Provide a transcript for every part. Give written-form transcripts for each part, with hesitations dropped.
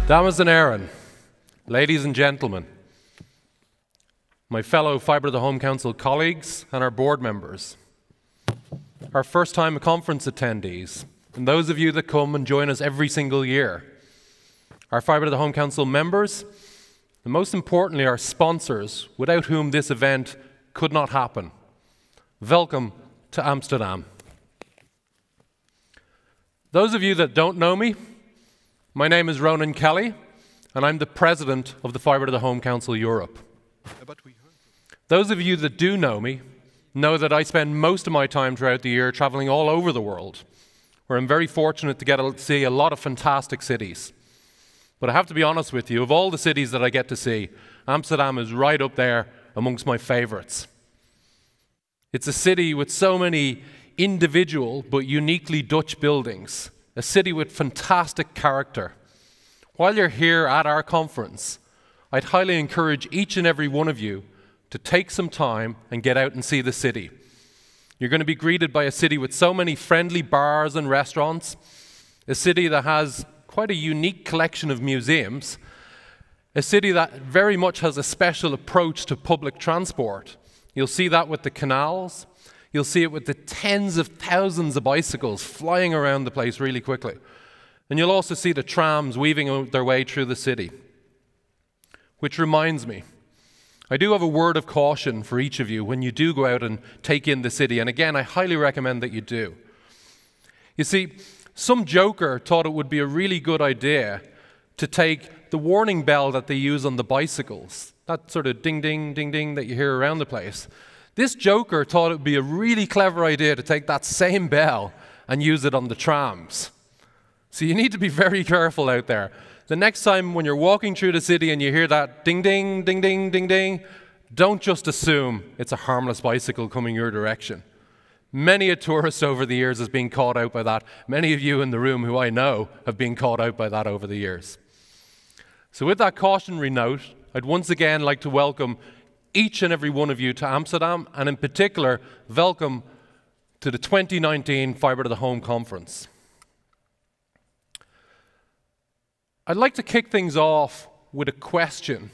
Damas and Aaron, ladies and gentlemen, my fellow Fibre to the Home Council colleagues and our board members, our first-time conference attendees, and those of you that come and join us every single year, our Fibre to the Home Council members, and most importantly, our sponsors, without whom this event could not happen. Welcome to Amsterdam. Those of you that don't know me, my name is Ronan Kelly, and I'm the president of the Fibre to the Home Council Europe. Those of you that do know me know that I spend most of my time throughout the year traveling all over the world, where I'm very fortunate to get to see a lot of fantastic cities. But I have to be honest with you, of all the cities that I get to see, Amsterdam is right up there amongst my favorites. It's a city with so many individual but uniquely Dutch buildings, a city with fantastic character. While you're here at our conference, I'd highly encourage each and every one of you to take some time and get out and see the city. You're going to be greeted by a city with so many friendly bars and restaurants, a city that has quite a unique collection of museums, a city that very much has a special approach to public transport. You'll see that with the canals. You'll see it with the tens of thousands of bicycles flying around the place really quickly. And you'll also see the trams weaving their way through the city. Which reminds me, I do have a word of caution for each of you when you do go out and take in the city. And again, I highly recommend that you do. You see, some joker thought it would be a really good idea to take the warning bell that they use on the bicycles, that sort of ding, ding, ding, ding that you hear around the place. This joker thought it would be a really clever idea to take that same bell and use it on the trams. So you need to be very careful out there. The next time when you're walking through the city and you hear that ding, ding, ding, ding, ding, ding, don't just assume it's a harmless bicycle coming your direction. Many a tourist over the years has been caught out by that. Many of you in the room who I know have been caught out by that over the years. So with that cautionary note, I'd once again like to welcome each and every one of you to Amsterdam, and in particular, welcome to the 2019 Fibre to the Home Conference. I'd like to kick things off with a question.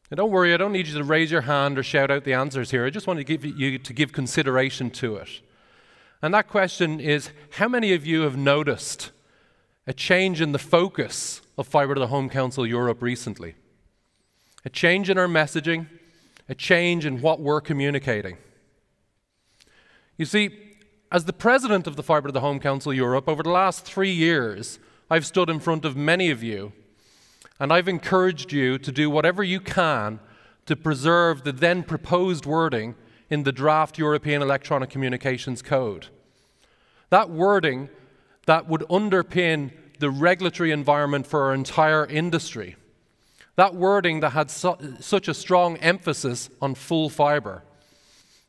And don't worry, I don't need you to raise your hand or shout out the answers here. I just want to give you to give consideration to it. And that question is, how many of you have noticed a change in the focus of Fibre to the Home Council Europe recently? A change in our messaging, a change in what we're communicating. You see, as the president of the Fibre to the Home Council Europe, over the last 3 years, I've stood in front of many of you, and I've encouraged you to do whatever you can to preserve the then proposed wording in the draft European Electronic Communications Code. That wording that would underpin the regulatory environment for our entire industry. That wording that had such a strong emphasis on full fibre.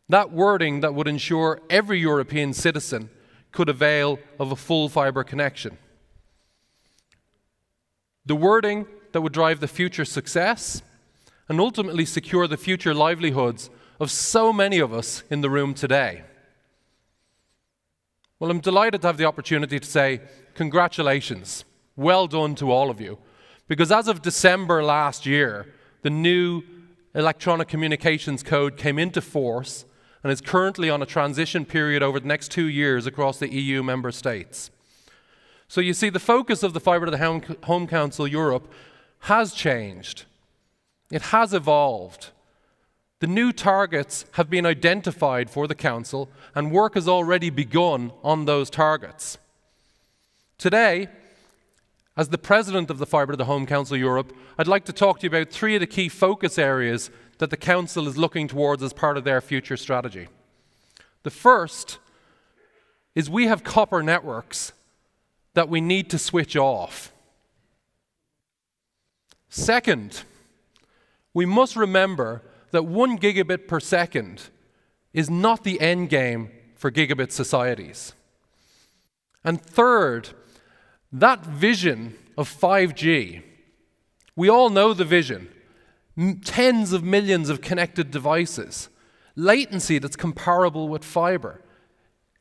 That wording that would ensure every European citizen could avail of a full fibre connection. The wording that would drive the future success and ultimately secure the future livelihoods of so many of us in the room today. Well, I'm delighted to have the opportunity to say congratulations, well done to all of you. Because as of December last year, the new Electronic Communications Code came into force and is currently on a transition period over the next 2 years across the EU member states. So you see, the focus of the Fibre to the Home Council Europe has changed. It has evolved. The new targets have been identified for the Council, and work has already begun on those targets. Today, as the president of the Fibre to the Home Council Europe, I'd like to talk to you about 3 of the key focus areas that the Council is looking towards as part of their future strategy. The first is we have copper networks that we need to switch off. Second, we must remember that 1 gigabit per second is not the end game for gigabit societies. And third, that vision of 5G, we all know the vision. Tens of millions of connected devices, latency that's comparable with fibre,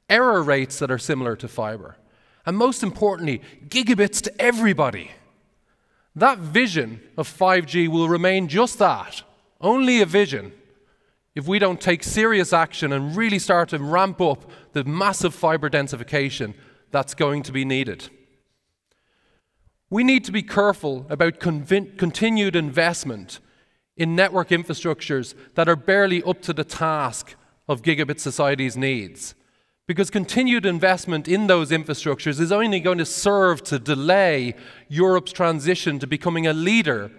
error rates that are similar to fibre, and most importantly, gigabits to everybody. That vision of 5G will remain just that, only a vision, if we don't take serious action and really start to ramp up the massive fibre densification that's going to be needed. We need to be careful about continued investment in network infrastructures that are barely up to the task of gigabit society's needs, because continued investment in those infrastructures is only going to serve to delay Europe's transition to becoming a leader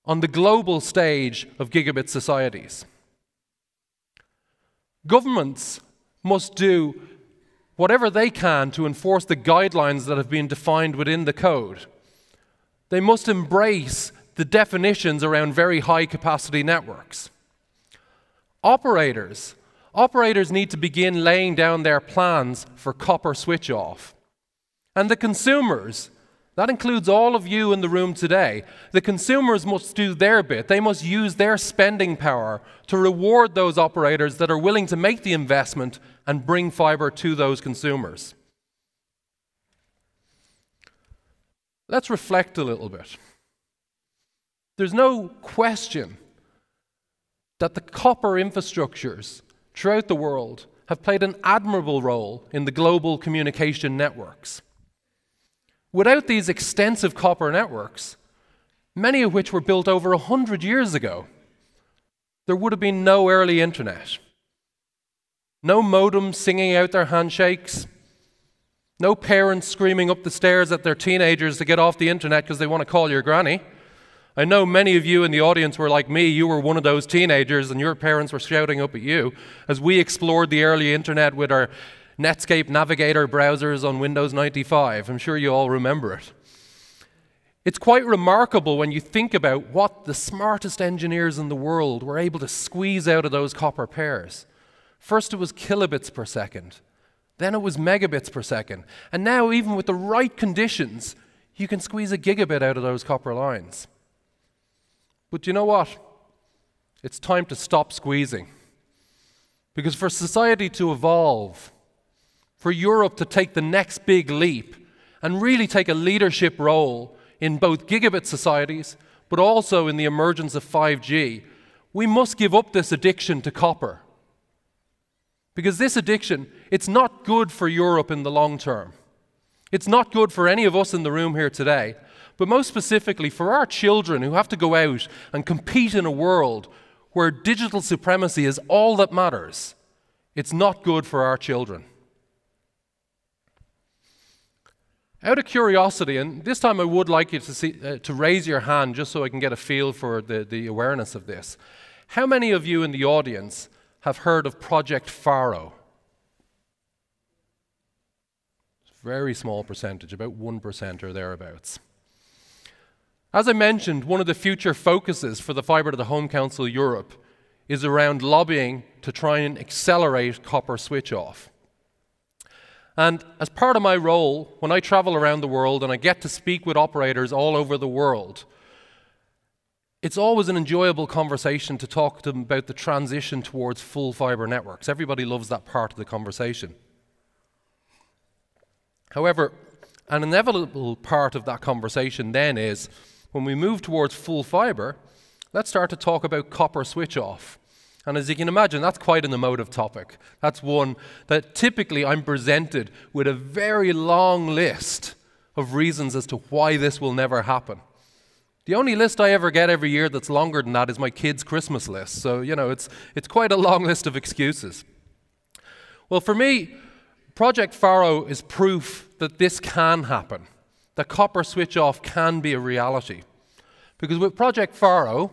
on the global stage of gigabit societies. Governments must do whatever they can to enforce the guidelines that have been defined within the code. They must embrace the definitions around very high capacity networks. Operators need to begin laying down their plans for copper switch off. And the consumers, that includes all of you in the room today, the consumers must do their bit. They must use their spending power to reward those operators that are willing to make the investment and bring fibre to those consumers. Let's reflect a little bit. There's no question that the copper infrastructures throughout the world have played an admirable role in the global communication networks. Without these extensive copper networks, many of which were built over 100 years ago, there would have been no early internet. No modems singing out their handshakes. No parents screaming up the stairs at their teenagers to get off the internet because they want to call your granny. I know many of you in the audience were like me. You were one of those teenagers and your parents were shouting up at you as we explored the early internet with our Netscape Navigator browsers on Windows 95. I'm sure you all remember it. It's quite remarkable when you think about what the smartest engineers in the world were able to squeeze out of those copper pairs. First it was kilobits per second, then it was megabits per second, and now even with the right conditions, you can squeeze a gigabit out of those copper lines. But you know what? It's time to stop squeezing. Because for society to evolve, for Europe to take the next big leap and really take a leadership role in both gigabit societies, but also in the emergence of 5G, we must give up this addiction to copper. Because this addiction, it's not good for Europe in the long term. It's not good for any of us in the room here today, but most specifically for our children who have to go out and compete in a world where digital supremacy is all that matters. It's not good for our children. Out of curiosity, and this time I would like you to raise your hand just so I can get a feel for the awareness of this. How many of you in the audience have heard of Project Fibre? Very small percentage, about 1% or thereabouts. As I mentioned, one of the future focuses for the Fibre to the Home Council Europe is around lobbying to try and accelerate copper switch off. And as part of my role, when I travel around the world and I get to speak with operators all over the world, it's always an enjoyable conversation to talk to them about the transition towards full fibre networks. Everybody loves that part of the conversation. However, an inevitable part of that conversation then is, when we move towards full fibre, let's start to talk about copper switch off. And as you can imagine, that's quite an emotive topic. That's one that typically I'm presented with a very long list of reasons as to why this will never happen. The only list I ever get every year that's longer than that is my kids' Christmas list. So, you know, it's quite a long list of excuses. Well, for me, Project Fibre is proof that this can happen, that copper switch off can be a reality. Because with Project Fibre,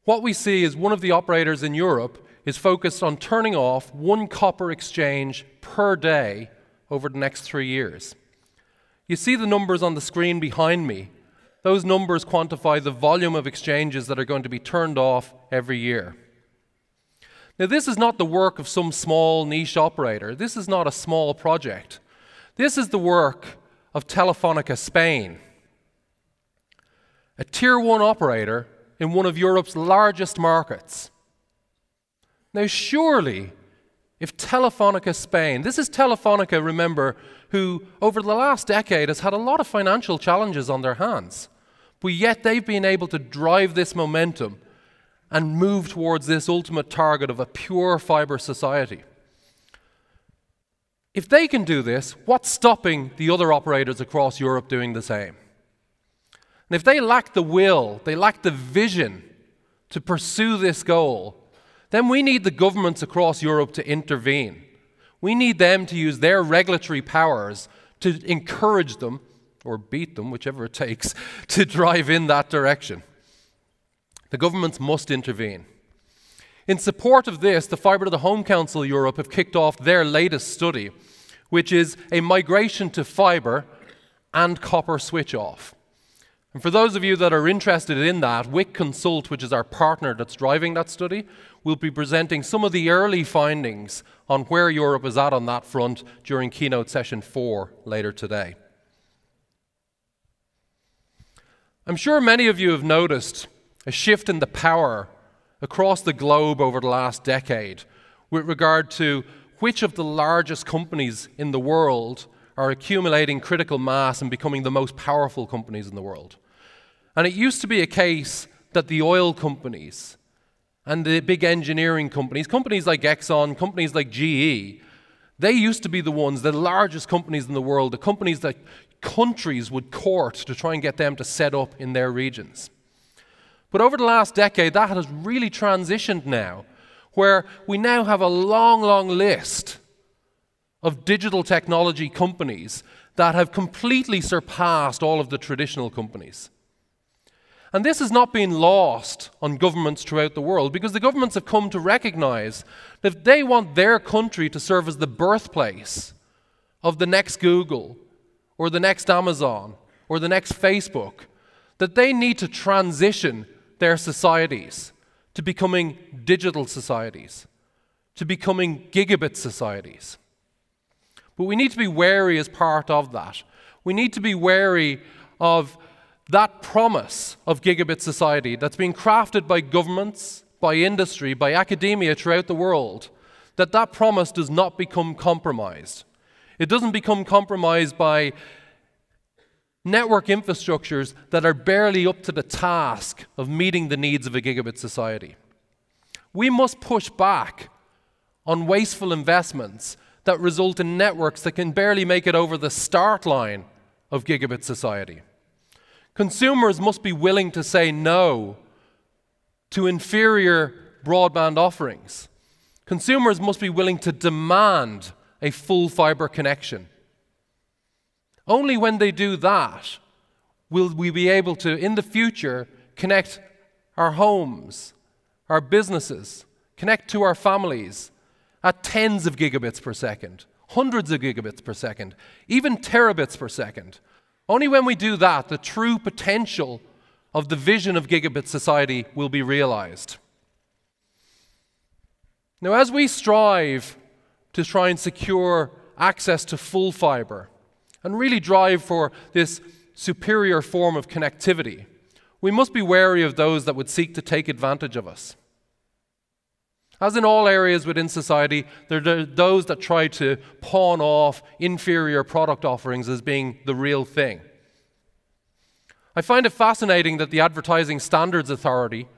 what we see is one of the operators in Europe is focused on turning off 1 copper exchange per day over the next 3 years. You see the numbers on the screen behind me. Those numbers quantify the volume of exchanges that are going to be turned off every year. Now, this is not the work of some small niche operator. This is not a small project. This is the work of Telefónica Spain, a Tier 1 operator in one of Europe's largest markets. Now, surely, If Telefonica Spain, this is Telefonica, remember, who over the last decade has had a lot of financial challenges on their hands, but yet they've been able to drive this momentum and move towards this ultimate target of a pure fibre society. If they can do this, what's stopping the other operators across Europe doing the same? And if they lack the will, they lack the vision to pursue this goal, then we need the governments across Europe to intervene. We need them to use their regulatory powers to encourage them, or beat them, whichever it takes, to drive in that direction. The governments must intervene. In support of this, the Fibre to the Home Council Europe have kicked off their latest study, which is a migration to fibre and copper switch off. And for those of you that are interested in that, WIC Consult, which is our partner that's driving that study, will be presenting some of the early findings on where Europe is at on that front during Keynote Session 4 later today. I'm sure many of you have noticed a shift in the power across the globe over the last decade with regard to which of the largest companies in the world are accumulating critical mass and becoming the most powerful companies in the world. And it used to be a case that the oil companies and the big engineering companies, companies like Exxon, companies like GE, they used to be the ones, the largest companies in the world, the companies that countries would court to try and get them to set up in their regions. But over the last decade, that has really transitioned now, where we now have a long, long list of digital technology companies that have completely surpassed all of the traditional companies. And this has not been lost on governments throughout the world, because the governments have come to recognize that if they want their country to serve as the birthplace of the next Google, or the next Amazon, or the next Facebook, that they need to transition their societies to becoming digital societies, to becoming gigabit societies. But we need to be wary as part of that. We need to be wary of that promise of gigabit society that's being crafted by governments, by industry, by academia throughout the world, that promise does not become compromised. It doesn't become compromised by network infrastructures that are barely up to the task of meeting the needs of a gigabit society. We must push back on wasteful investments that result in networks that can barely make it over the start line of gigabit society. Consumers must be willing to say no to inferior broadband offerings. Consumers must be willing to demand a full fibre connection. Only when they do that will we be able to, in the future, connect our homes, our businesses, connect to our families at tens of gigabits per second, hundreds of gigabits per second, even terabits per second. Only when we do that, the true potential of the vision of gigabit society will be realized. Now, as we strive to try and secure access to full fibre and really drive for this superior form of connectivity, we must be wary of those that would seek to take advantage of us. As in all areas within society, there are those that try to pawn off inferior product offerings as being the real thing. I find it fascinating that the Advertising Standards Authority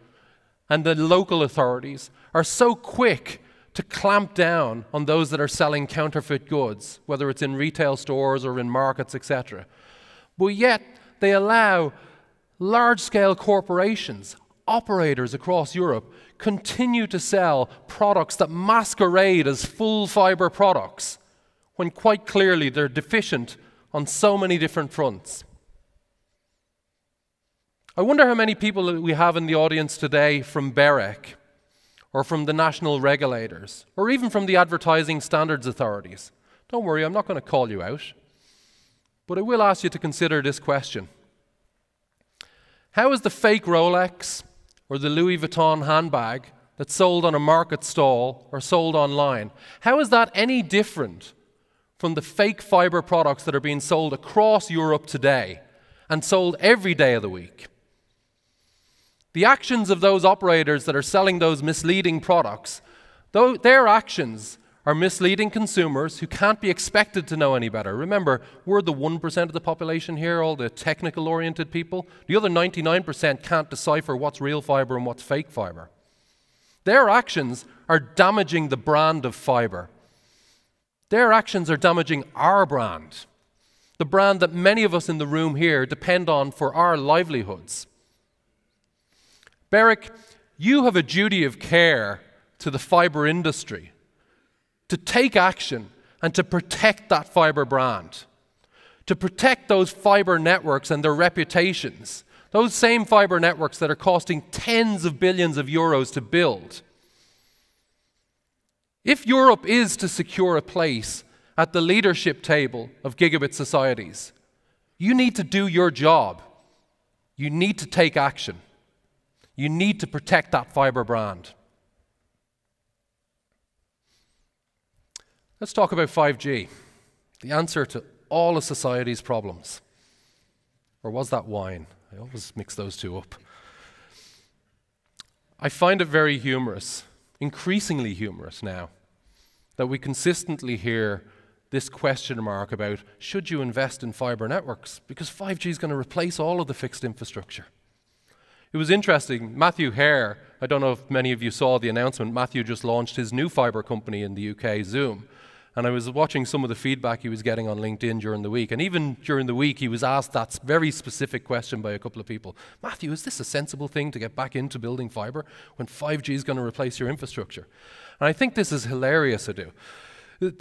and the local authorities are so quick to clamp down on those that are selling counterfeit goods, whether it's in retail stores or in markets, etc. But yet they allow large-scale corporations, operators across Europe, continue to sell products that masquerade as full fibre products, when quite clearly they're deficient on so many different fronts. I wonder how many people we have in the audience today from BEREC, or from the national regulators, or even from the advertising standards authorities. Don't worry, I'm not going to call you out, but I will ask you to consider this question. How is the fake Rolex or the Louis Vuitton handbag that's sold on a market stall or sold online, how is that any different from the fake fibre products that are being sold across Europe today and sold every day of the week? The actions of those operators that are selling those misleading products, their actions are misleading consumers who can't be expected to know any better. Remember, we're the 1% of the population here, all the technical-oriented people. The other 99% can't decipher what's real fibre and what's fake fibre. Their actions are damaging the brand of fibre. Their actions are damaging our brand, the brand that many of us in the room here depend on for our livelihoods. Berwick, you have a duty of care to the fibre industry, to take action and to protect that fibre brand, to protect those fibre networks and their reputations, those same fibre networks that are costing tens of billions of euros to build. If Europe is to secure a place at the leadership table of gigabit societies, you need to do your job. You need to take action. You need to protect that fibre brand. Let's talk about 5G, the answer to all of society's problems. Or was that wine? I always mix those two up. I find it very humorous, increasingly humorous now, that we consistently hear this question mark about, should you invest in fibre networks? Because 5G is going to replace all of the fixed infrastructure. It was interesting, Matthew Hare, I don't know if many of you saw the announcement, Matthew just launched his new fibre company in the UK, Zoom. And I was watching some of the feedback he was getting on LinkedIn during the week. And even during the week, he was asked that very specific question by a couple of people. Matthew, is this a sensible thing to get back into building fibre when 5G is going to replace your infrastructure? And I think this is hilarious, I do.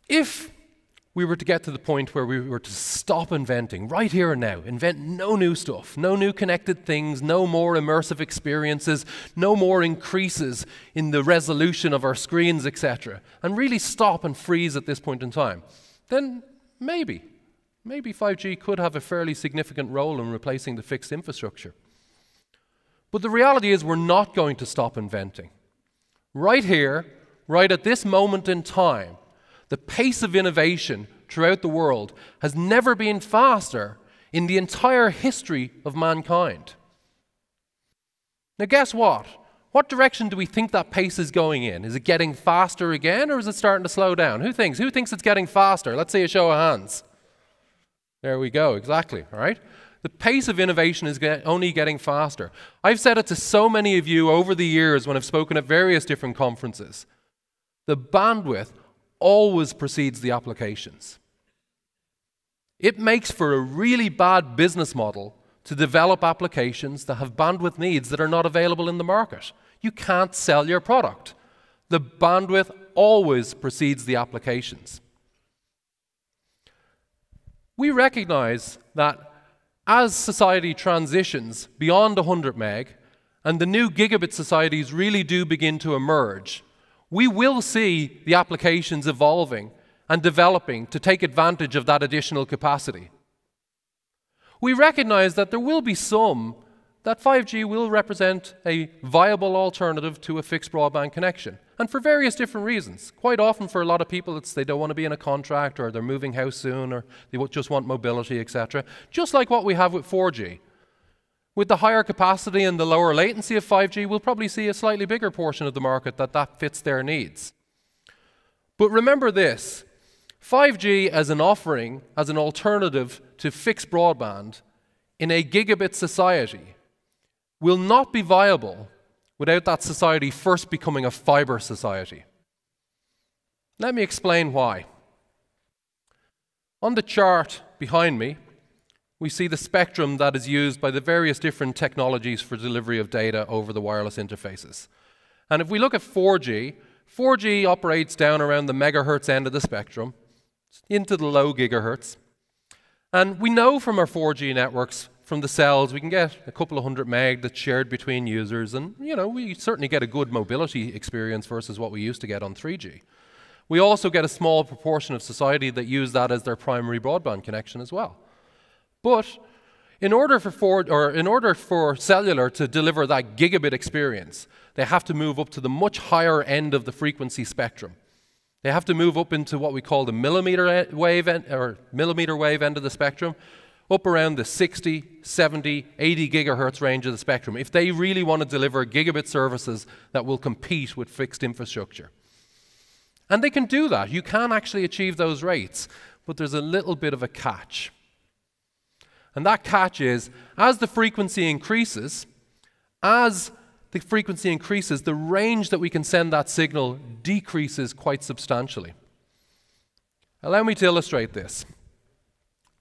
If we were to get to the point where we were to stop inventing, right here and now, invent no new stuff, no new connected things, no more immersive experiences, no more increases in the resolution of our screens, etc., and really stop and freeze at this point in time, then maybe 5G could have a fairly significant role in replacing the fixed infrastructure. But the reality is we're not going to stop inventing. Right here, right at this moment in time, the pace of innovation throughout the world has never been faster in the entire history of mankind. Now guess what? What direction do we think that pace is going in? Is it getting faster again, or is it starting to slow down? Who thinks it's getting faster? Let's see a show of hands. There we go, exactly, all right? The pace of innovation is only getting faster. I've said it to so many of you over the years when I've spoken at various different conferences. The bandwidth always precedes the applications. It makes for a really bad business model to develop applications that have bandwidth needs that are not available in the market. You can't sell your product. The bandwidth always precedes the applications. We recognize that as society transitions beyond 100 meg and the new gigabit societies really do begin to emerge, we will see the applications evolving and developing to take advantage of that additional capacity. We recognize that there will be some that 5G will represent a viable alternative to a fixed broadband connection, and for various different reasons. Quite often for a lot of people it's they don't want to be in a contract, or they're moving house soon, or they just want mobility, etc. Just like what we have with 4G. With the higher capacity and the lower latency of 5G, we'll probably see a slightly bigger portion of the market that fits their needs. But remember this, 5G as an offering, as an alternative to fixed broadband in a gigabit society will not be viable without that society first becoming a fibre society. Let me explain why. On the chart behind me, we see the spectrum that is used by the various different technologies for delivery of data over the wireless interfaces. And if we look at 4G, 4G operates down around the megahertz end of the spectrum, into the low gigahertz. And we know from our 4G networks, from the cells, we can get a couple of 100 meg that's shared between users, and we certainly get a good mobility experience versus what we used to get on 3G. We also get a small proportion of society that use that as their primary broadband connection as well. But in order for cellular to deliver that gigabit experience, they have to move up to the much higher end of the frequency spectrum. They have to move up into what we call the millimeter wave end of the spectrum, up around the 60, 70, 80 gigahertz range of the spectrum, if they really want to deliver gigabit services that will compete with fixed infrastructure. And they can do that. You can actually achieve those rates, but there's a little bit of a catch. And that catch is, as the frequency increases, the range that we can send that signal decreases quite substantially. Allow me to illustrate this.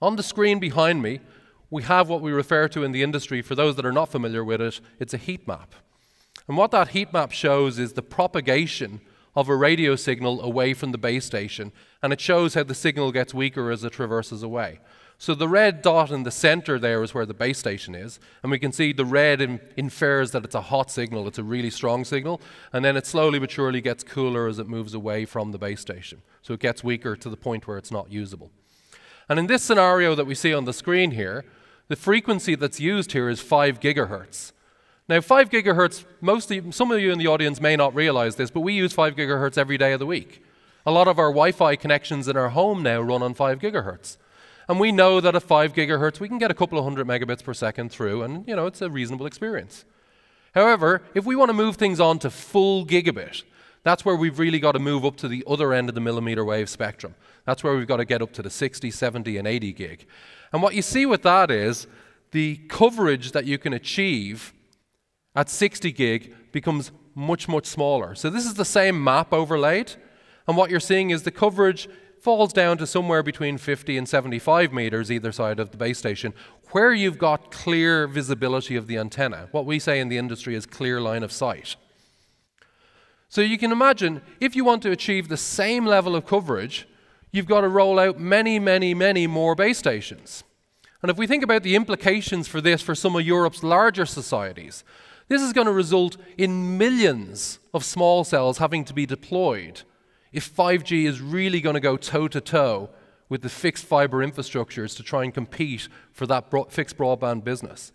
On the screen behind me, we have what we refer to in the industry, for those that are not familiar with it, it's a heat map. And what that heat map shows is the propagation of a radio signal away from the base station, and it shows how the signal gets weaker as it traverses away. So the red dot in the center there is where the base station is, and we can see the red infers that it's a hot signal, it's a really strong signal, and then it slowly but surely gets cooler as it moves away from the base station. So it gets weaker to the point where it's not usable. And in this scenario that we see on the screen here, the frequency that's used here is 5 gigahertz. Now 5 gigahertz, some of you in the audience may not realize this, but we use 5 gigahertz every day of the week. A lot of our Wi-Fi connections in our home now run on 5 gigahertz. And we know that at 5 gigahertz we can get a couple of hundred megabits per second through, and it's a reasonable experience. However, if we want to move things on to full gigabit, that's where we've really got to move up to the other end of the millimeter wave spectrum. That's where we've got to get up to the 60, 70, and 80 gig. And what you see with that is the coverage that you can achieve at 60 gig becomes much, much smaller. So this is the same map overlaid, and what you're seeing is the coverage falls down to somewhere between 50 and 75 meters either side of the base station, where you've got clear visibility of the antenna. What we say in the industry is clear line of sight. So you can imagine, if you want to achieve the same level of coverage, you've got to roll out many, many, many more base stations. And if we think about the implications for this for some of Europe's larger societies, this is going to result in millions of small cells having to be deployed if 5G is really going to go toe-to-toe with the fixed fiber infrastructures to try and compete for that fixed broadband business.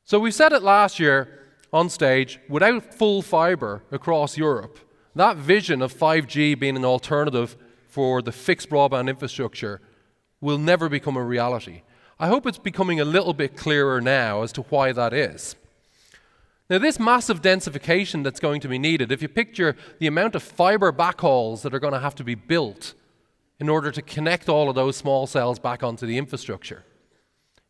So we said it last year on stage, without full fiber across Europe, that vision of 5G being an alternative for the fixed broadband infrastructure will never become a reality. I hope it's becoming a little bit clearer now as to why that is. Now, this massive densification that's going to be needed, if you picture the amount of fiber backhauls that are going to have to be built in order to connect all of those small cells back onto the infrastructure,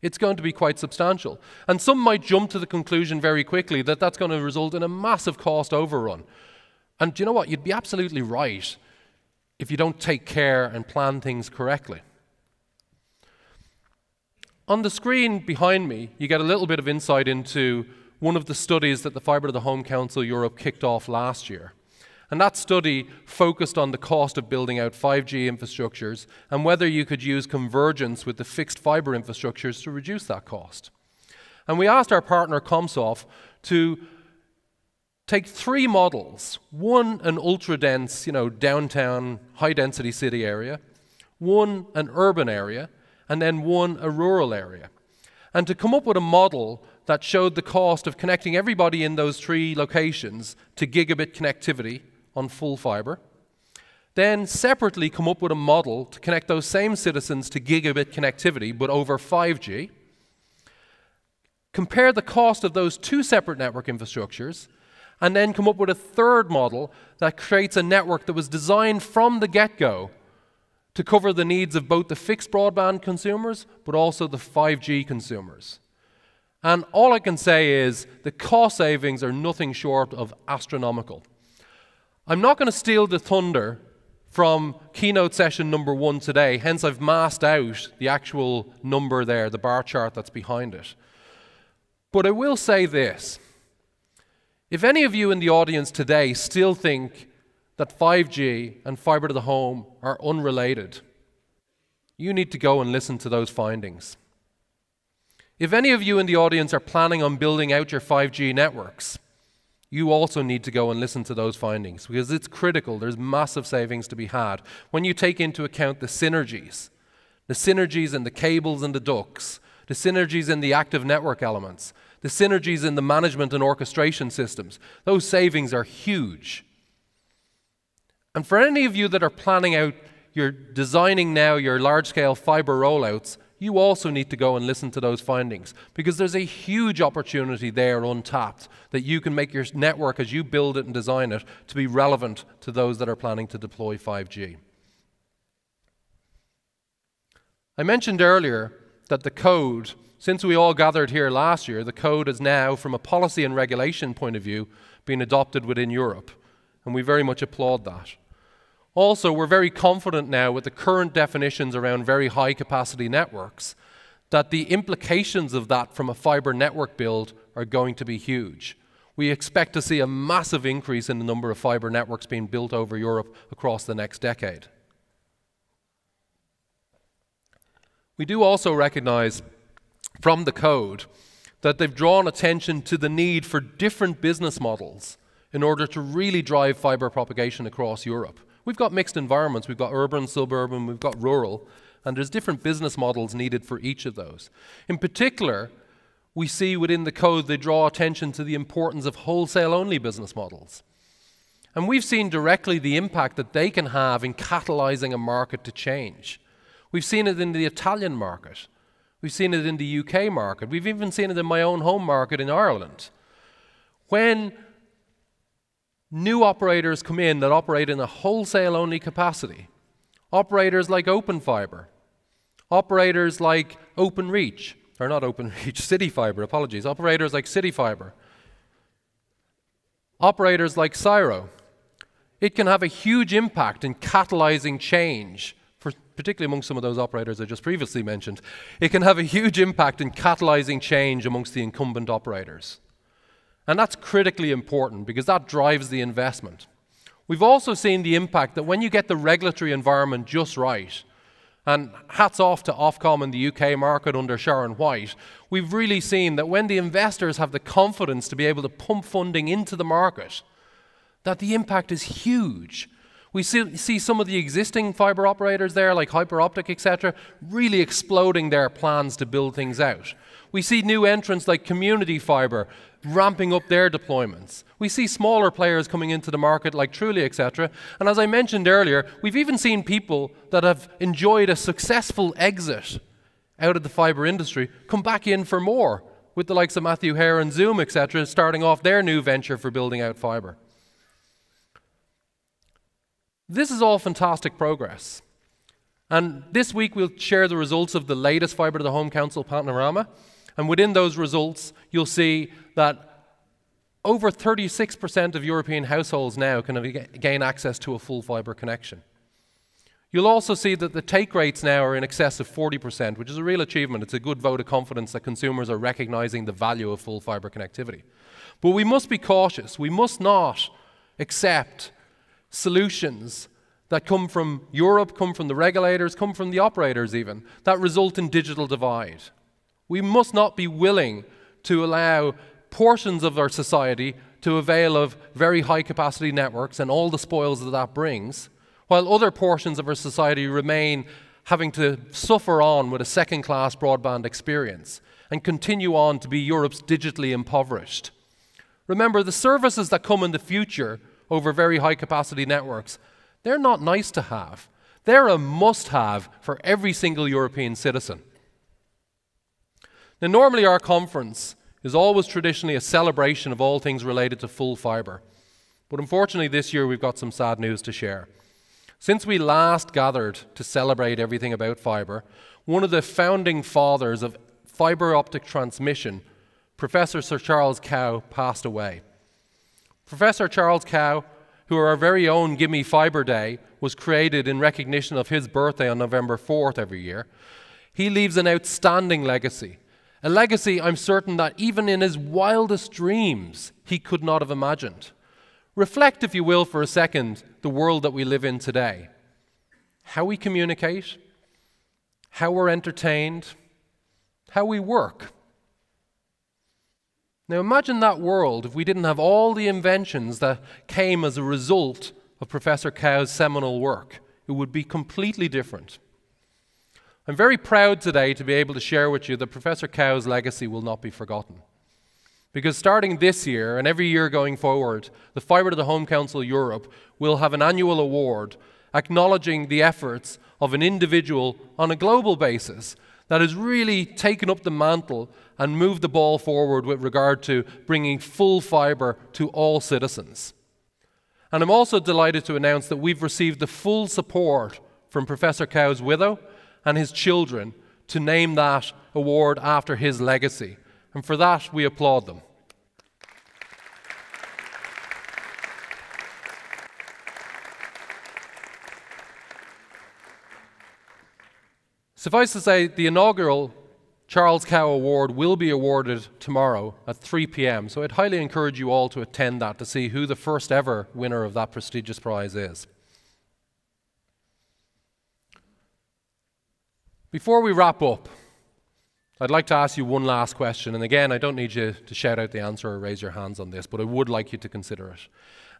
it's going to be quite substantial. And some might jump to the conclusion very quickly that that's going to result in a massive cost overrun. And do you know what? You'd be absolutely right if you don't take care and plan things correctly. On the screen behind me, you get a little bit of insight into one of the studies that the Fibre to the Home Council Europe kicked off last year. And that study focused on the cost of building out 5G infrastructures and whether you could use convergence with the fixed fibre infrastructures to reduce that cost. And we asked our partner Comsoft to take 3 models, one an ultra-dense, downtown, high-density city area, one an urban area, and then one a rural area, and to come up with a model that showed the cost of connecting everybody in those 3 locations to gigabit connectivity on full fibre. Then separately come up with a model to connect those same citizens to gigabit connectivity, but over 5G. Compare the cost of those 2 separate network infrastructures, and then come up with a third model that creates a network that was designed from the get-go to cover the needs of both the fixed broadband consumers, but also the 5G consumers. And all I can say is the cost savings are nothing short of astronomical. I'm not going to steal the thunder from keynote session number 1 today, hence I've masked out the actual number there, the bar chart that's behind it. But I will say this. If any of you in the audience today still think that 5G and fibre to the home are unrelated, you need to go and listen to those findings. If any of you in the audience are planning on building out your 5G networks, you also need to go and listen to those findings because it's critical. There's massive savings to be had when you take into account the synergies in the cables and the ducts, the synergies in the active network elements, the synergies in the management and orchestration systems. Those savings are huge. And for any of you that are planning out, you're designing now your large-scale fibre rollouts, you also need to go and listen to those findings, because there's a huge opportunity there untapped that you can make your network, as you build it and design it, to be relevant to those that are planning to deploy 5G. I mentioned earlier that the code, since we all gathered here last year, the code is now, from a policy and regulation point of view, being adopted within Europe, and we very much applaud that. Also, we're very confident now with the current definitions around very high capacity networks that the implications of that from a fibre network build are going to be huge. We expect to see a massive increase in the number of fibre networks being built over Europe across the next decade. We do also recognize from the code that they've drawn attention to the need for different business models in order to really drive fibre propagation across Europe. We've got mixed environments. We've got urban, suburban, we've got rural, and there's different business models needed for each of those. In particular, we see within the code they draw attention to the importance of wholesale-only business models. And we've seen directly the impact that they can have in catalyzing a market to change. We've seen it in the Italian market. We've seen it in the UK market. We've even seen it in my own home market in Ireland. When new operators come in that operate in a wholesale-only capacity, operators like Open Fibre, operators like OpenReach, or not OpenReach, City Fibre, apologies, operators like City Fibre, operators like Cyro, it can have a huge impact in catalyzing change, particularly among some of those operators I just previously mentioned. It can have a huge impact in catalyzing change amongst the incumbent operators. And that's critically important because that drives the investment. We've also seen the impact that when you get the regulatory environment just right, and hats off to Ofcom in the UK market under Sharon White, we've really seen that when the investors have the confidence to be able to pump funding into the market, that the impact is huge. We see some of the existing fibre operators there, like Hyperoptic, etc., really exploding their plans to build things out. We see new entrants like Community Fibre ramping up their deployments. We see smaller players coming into the market like Truly, etc. And as I mentioned earlier, we've even seen people that have enjoyed a successful exit out of the fibre industry come back in for more, with the likes of Matthew Hare and Zoom, etc., starting off their new venture for building out fibre. This is all fantastic progress. And this week we'll share the results of the latest Fibre to the Home Council panorama. And within those results, you'll see that over 36% of European households now can gain access to a full fibre connection. You'll also see that the take rates now are in excess of 40%, which is a real achievement. It's a good vote of confidence that consumers are recognizing the value of full fibre connectivity. But we must be cautious. We must not accept solutions that come from Europe, come from the regulators, come from the operators even, that result in digital divide. We must not be willing to allow portions of our society to avail of very high capacity networks and all the spoils that that brings, while other portions of our society remain having to suffer on with a second-class broadband experience and continue on to be Europe's digitally impoverished. Remember, the services that come in the future over very high capacity networks, they're not nice to have. They're a must-have for every single European citizen. Now, normally our conference is always traditionally a celebration of all things related to full fibre. But unfortunately this year we've got some sad news to share. Since we last gathered to celebrate everything about fibre, one of the founding fathers of fibre optic transmission, Professor Sir Charles Cow, passed away. Professor Charles Cow, who our very own Gimme Fibre Day was created in recognition of his birthday on November 4th every year, he leaves an outstanding legacy. A legacy I'm certain that even in his wildest dreams he could not have imagined. Reflect, if you will, for a second, the world that we live in today. How we communicate, how we're entertained, how we work. Now imagine that world if we didn't have all the inventions that came as a result of Professor Cow's seminal work. It would be completely different. I'm very proud today to be able to share with you that Professor Cow's legacy will not be forgotten. Because starting this year and every year going forward, the Fibre to the Home Council Europe will have an annual award acknowledging the efforts of an individual on a global basis that has really taken up the mantle and moved the ball forward with regard to bringing full fibre to all citizens. And I'm also delighted to announce that we've received the full support from Professor Cow's widow and his children to name that award after his legacy. And for that, we applaud them. Suffice to say, the inaugural Charles Cow Award will be awarded tomorrow at 3 p.m. So I'd highly encourage you all to attend that to see who the first ever winner of that prestigious prize is. Before we wrap up, I'd like to ask you one last question. And again, I don't need you to shout out the answer or raise your hands on this, but I would like you to consider it.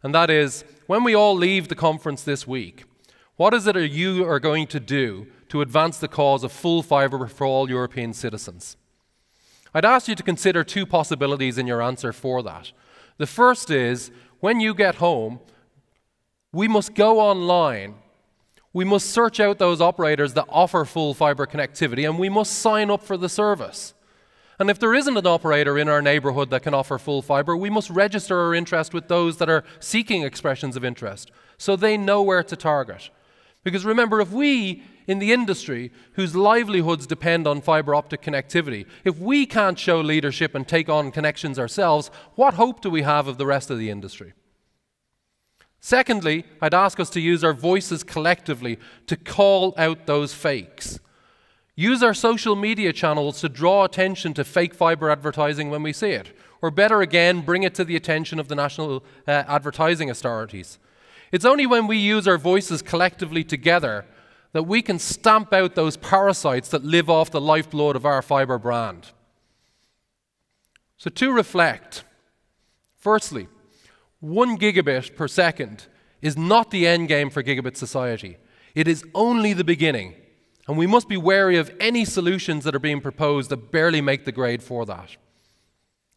And that is, when we all leave the conference this week, what is it that you are going to do to advance the cause of full fibre for all European citizens? I'd ask you to consider two possibilities in your answer for that. The first is, when you get home, we must go online. We must search out those operators that offer full fibre connectivity, and we must sign up for the service. And if there isn't an operator in our neighbourhood that can offer full fibre, we must register our interest with those that are seeking expressions of interest, so they know where to target. Because remember, if we in the industry, whose livelihoods depend on fibre optic connectivity, if we can't show leadership and take on connections ourselves, what hope do we have of the rest of the industry? Secondly, I'd ask us to use our voices collectively to call out those fakes. Use our social media channels to draw attention to fake fibre advertising when we see it. Or better again, bring it to the attention of the national advertising authorities. It's only when we use our voices collectively together that we can stamp out those parasites that live off the lifeblood of our fibre brand. So to reflect, firstly, 1 gigabit per second is not the end game for gigabit society. It is only the beginning, and we must be wary of any solutions that are being proposed that barely make the grade for that.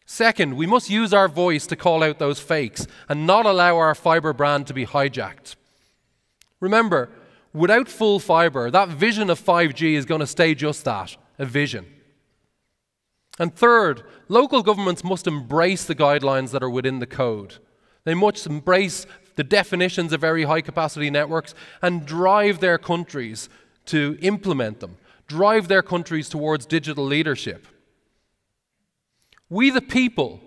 Second, we must use our voice to call out those fakes and not allow our fibre brand to be hijacked. Remember, without full fibre, that vision of 5G is going to stay just that, a vision. And third, local governments must embrace the guidelines that are within the code. They must embrace the definitions of very high-capacity networks and drive their countries to implement them, drive their countries towards digital leadership. We the people,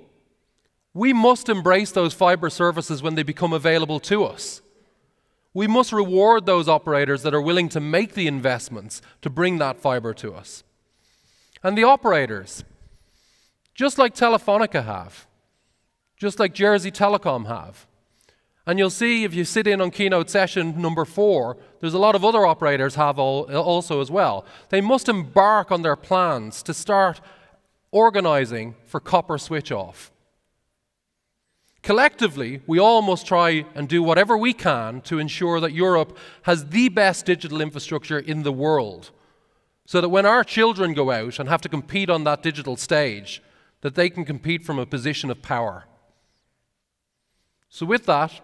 we must embrace those fibre services when they become available to us. We must reward those operators that are willing to make the investments to bring that fibre to us. And the operators, just like Telefonica have, just like Jersey Telecom have, and you'll see if you sit in on Keynote session number 4, there's a lot of other operators have also as well. They must embark on their plans to start organising for copper switch off. Collectively, we all must try and do whatever we can to ensure that Europe has the best digital infrastructure in the world, so that when our children go out and have to compete on that digital stage, that they can compete from a position of power. So with that,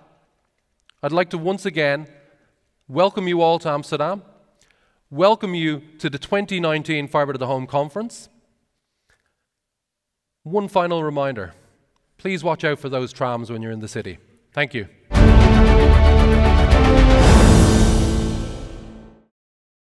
I'd like to once again welcome you all to Amsterdam, welcome you to the 2019 Fibre to the Home Conference. One final reminder, please watch out for those trams when you're in the city. Thank you.